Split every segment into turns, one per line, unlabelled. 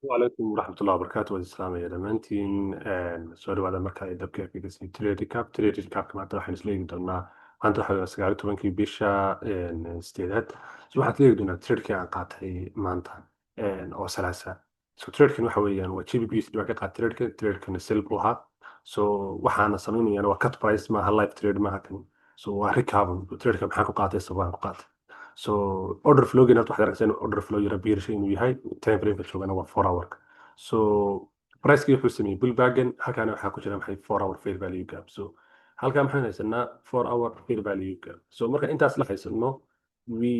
وعليكم ورحمة الله وبركاته والسلام يا دمانتين سؤال هذا مركز دبك في قصة تريدي كاب كما تروح نسلين دونا عند حاجة سجارة تبنكي بيشا استعداد سو حتلاقي دونا تريدي عن قاطعي مانتا أو سلاسة سو تريدي كان وحويا وتشي بي بيس دبك قاط تريدي كان سيلبوها سو وحنا صميمي أنا وكت برايس ما هاللايف تريد ما كان سو ريكابن تريدي كان حكوا قاطع سبعة قاطع so order flow gina waxaad aragtaa inuu order flow yara biirsha inuu yahay time frame ka joogana waa 4 hour so pricekii wuxuu sameeyey bullbacken halkaana waxaa ku jira maxay 4 hour fair value gap so halkaa maxaan haysanaa 4 hour fair value gap so marka intaas la haysano we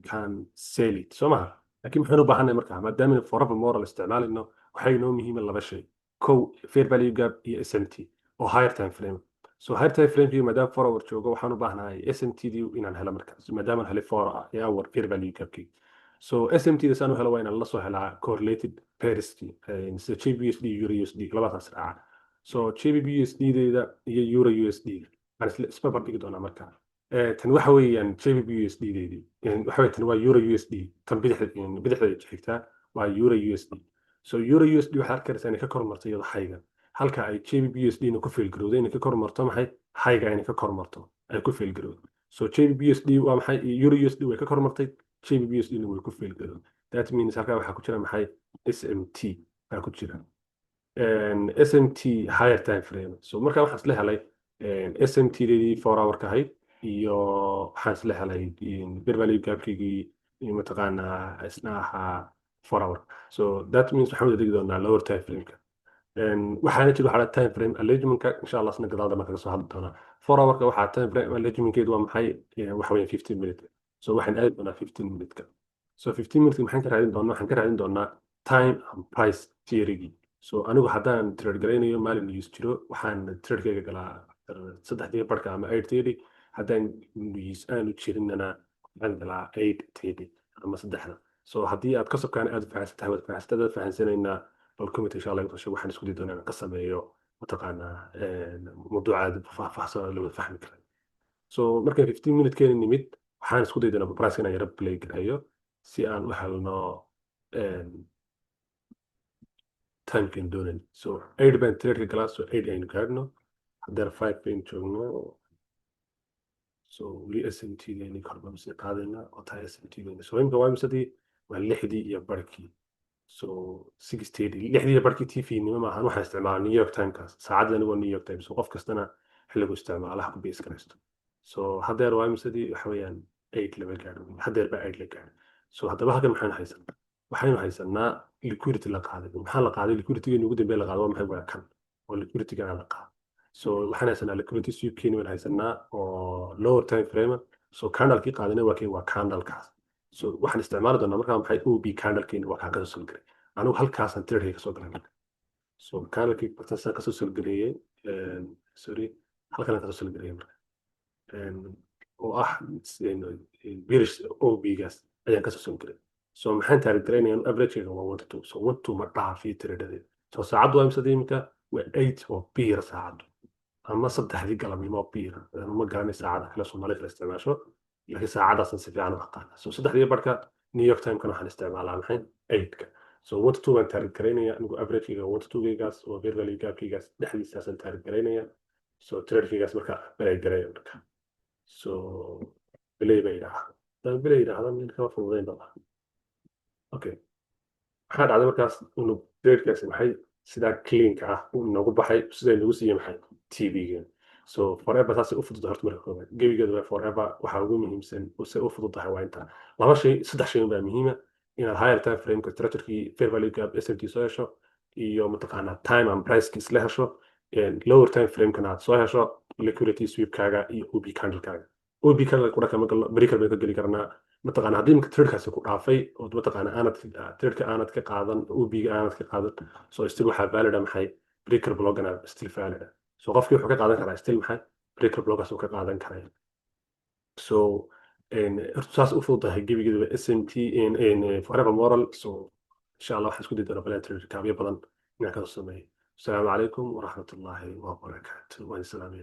can sell it soo maha laakiin maxaan u baahanay markaa maadaama forever moral isticmaalayno waxay inoo muhiima laba shay kow fair value gap iyo smt oo higher time frame so higher time frame kii maadaama 4 hour joogo waxaan u baahnahay smt dii inaan helo markaas maadaama aan helay 4 hour fair value gap kii so SMT da saan u helo waa inaan la soo helaa correlated parity sida JBUSD iyo Euro USD labadaas raaca so JBUSD deeda iyo Euro USD aan isba bardhigi doonaa markaa tan waxa weeyaan JBUSD deedii waxa weeye tan waa Euro USD tan bidixda xigtaa waa Euro USD so Euro USD waxaa arkaysaa inay ka kor marto iyada hayga halka ay JBUSD na ku fail garowday inay ka kor marto maxay hayga inay ka kor marto ay ku fail garowday so JBUSD waa maxay Euro USD way ka kor martay JBUSD na way ku fail garowday that means halkaa waxaa ku jira maxay SMT baa ku jira SMT higher time frame so markaa waxaan isla helay SMT deedii 4 hour ka ahayd iyo waxaan isla helay fair value gapkigii mataqaanaa isna ahaa 4 hour so that means waxaan wada dhigi doonaa lower time frame waxaana jira waxaa time frame alignmentka insha Allah isna gadaal dambe kaga soo hadli doonaa 4 hourka waxaa time frame alignmentkeedu waa maxay waxa weeye 15 minute so waxaan aadi doonaa 15 minute so 15 minute maxaan ka raadin doonaa waxaan ka raadin doonaa time and price theory so anigu haddaan trade garaynayo maalin news jiro waxaan tradekayga galaa saddexdii barka ama 8:30 haddaan news aanu jirinana waxaan galaa 8:30 ama saddexda so haddii aad ka sobkaan aad fahansantahay waad fahansantahay fahansanaynaa بالكوميتي إن شاء الله يقدر شيء واحد يسكت يدون قسم يو متقنا موضوع عاد فحصنا لو فهم كلام so مركب 15 minute كان نميت وحان يسكت يدون برايس كنا يرب بلاي كده سي أن وحلنا time كان دونن so 8 بين 3 كلاس so 8 يعني كارنو حدر 5 بين شغلنا so لي اس ام تي يعني كاربون سي قادنا أو تاي اس ام تي يعني so هم قوام سدي واللحدي يبركي so 6:30 لحدي بركي تي في إني ما هنروح نستعمل نيويورك تايم كاس ساعد لنا نيويورك تايم so قف كستنا حلو استعمال حق بيس كريستو so هذا رواي مسدي حوالي 8 لما قاعد هذا 4 لما قاعد so هذا بحاجة محن حيسن وحين حيسننا liquidity لقاعدة محل لقاعدة liquidity إنه قد بين لقاعدة ما هو كان والliquidity كان لقاعدة so وحين حيسنا liquidity سوي كيني من حيسنا أو lower time frame so كان الكي قاعدة وكي وكان الكاس so waxaan isticmaali doonaa markaa maxay OB candle-kiina waa kaan kasoo solgelay anigu halkaasaan trade kasoo galay marka so candle-kii bartaasaan kasoo solgeliyey sorry halkanaan kasoo solgeliyey marka oo ah bearish OB-gaas ayaan kasoo solgelay so maxaan taari garaynayaa average-ga waa 1 to 2 so 1 to ma dhaafiyo tradeadeeda so saacaddu waa imsada imika waa 8 oo biira saacaddu ama saddexdii galabnimo oo biira ma garanay saacada kale Soomaalida la isticmaasho لكن ساعات أصلا سفيان وقتها so صدق دي بركة نيويورك تايم كانوا حنستعملها الحين 8 كا so 1 to 2 تاريخ كرينيا نقول average كيجا 1 to 2 جيجاس وغير ذلك كيجا كيجاس نحن أساسا تاريخ كرينيا so ترى كيجاس بركة بلاي كرينيا بركة so بلاي هذا من كم فوضين طبعا أوكي حد على مركز إنه ترى كيجاس محي سدا كلين كا وإنه قب حي سدا نوسي محي تي بي جن so forever taasi u fudud marka koobaad gebigeedu waa forever waxa ugu muhiimsan oo si u fudud tahay waa inta laba shay saddex shay baa muhiim ah inaad higher time frame ka strategy fair value gap SMT soo hesho iyo mataqaana time and price kis la hesho lower time frame kana soo hesho liquidity sweep kaaga iyo OB candle kaaga OB candle ku dhaqama breaker bay ka gali karnaa mataqaana haddii marka trade kaasi ku dhaafay oo mataqaana aanad trade ka aanad ka qaadan OB ga aanad ka qaadan so still waxa valid maxay breaker block ana still valid so qofkii wuxuu ka qaadan karaa still maxay breaker blockers uu ka qaadan karaa so saas u fududahay gebigeedu SMT in forever moral so insha Allah waxaan isku dayi doonaa balan trade kaabyo badan inaan ka sameeyo asalaamu calaykum waraxmatullaahi wabarakaatuh waan salaamay